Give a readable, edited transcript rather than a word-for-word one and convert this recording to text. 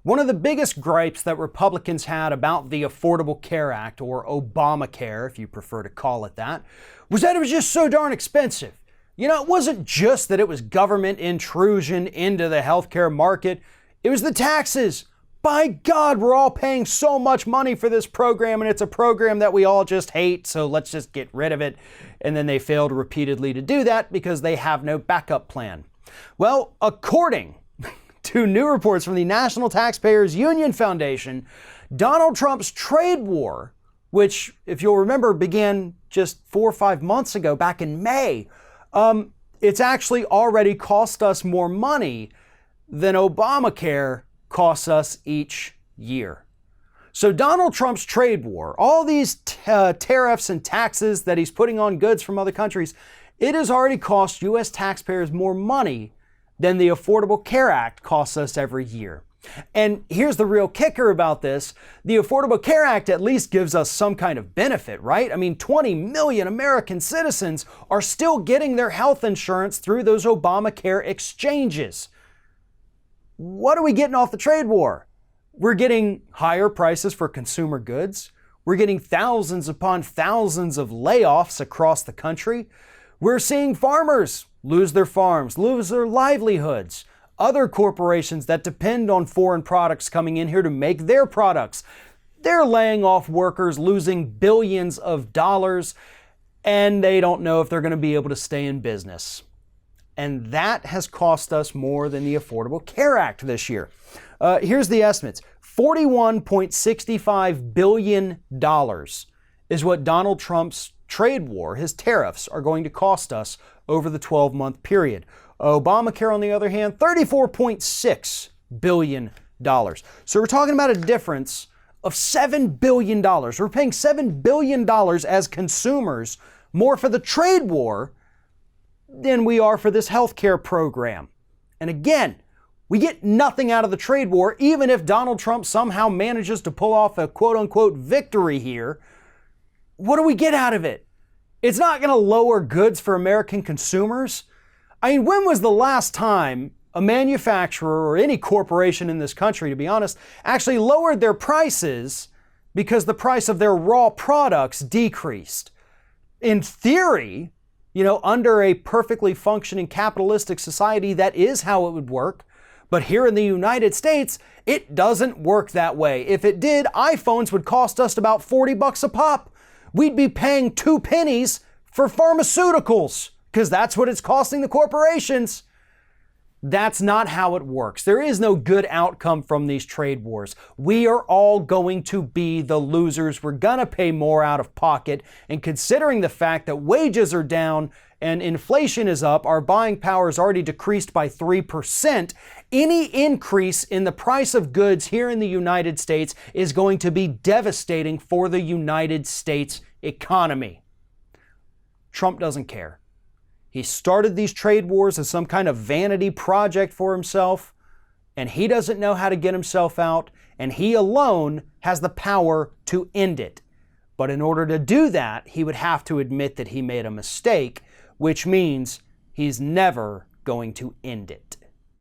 One of the biggest gripes that Republicans had about the Affordable Care Act, or Obamacare, if you prefer to call it that, was that it was just so darn expensive. You know, it wasn't just that it was government intrusion into the healthcare market, it was the taxes. By God, we're all paying so much money for this program, and it's a program that we all just hate, so let's just get rid of it. And then they failed repeatedly to do that because they have no backup plan. Well, according to new reports from the National Taxpayers Union Foundation, Donald Trump's trade war, which, if you'll remember, began just 4 or 5 months ago, back in May, it's actually already cost us more money than Obamacare costs us each year. So Donald Trump's trade war, all these tariffs and taxes that he's putting on goods from other countries, it has already cost U.S. taxpayers more money than the Affordable Care Act costs us every year. And here's the real kicker about this. The Affordable Care Act at least gives us some kind of benefit, right? I mean, 20 million American citizens are still getting their health insurance through those Obamacare exchanges. What are we getting off the trade war? We're getting higher prices for consumer goods. We're getting thousands upon thousands of layoffs across the country. We're seeing farmers lose their farms, lose their livelihoods. Other corporations that depend on foreign products coming in here to make their products, they're laying off workers, losing billions of dollars, and they don't know if they're going to be able to stay in business. And that has cost us more than the Affordable Care Act this year. Here's the estimates. $41.65 billion is what Donald Trump's trade war, his tariffs, are going to cost us over the 12-month period. Obamacare, on the other hand, $34.6 billion. So we're talking about a difference of $7 billion. We're paying $7 billion as consumers more for the trade war than we are for this healthcare program. And again, we get nothing out of the trade war, even if Donald Trump somehow manages to pull off a quote-unquote victory here. What do we get out of it? It's not going to lower goods for American consumers. I mean, when was the last time a manufacturer or any corporation in this country, to be honest, actually lowered their prices because the price of their raw products decreased? In theory, you know, under a perfectly functioning capitalistic society, that is how it would work. But here in the United States, it doesn't work that way. If it did, iPhones would cost us about $40 a pop. We'd be paying 2 pennies for pharmaceuticals, because that's what it's costing the corporations. That's not how it works. There is no good outcome from these trade wars. We are all going to be the losers. We're going to pay more out of pocket. And considering the fact that wages are down and inflation is up, our buying power is already decreased by 3%. Any increase in the price of goods here in the United States is going to be devastating for the United States economy. Trump doesn't care. He started these trade wars as some kind of vanity project for himself, and he doesn't know how to get himself out, and he alone has the power to end it. But in order to do that, he would have to admit that he made a mistake, which means he's never going to end it.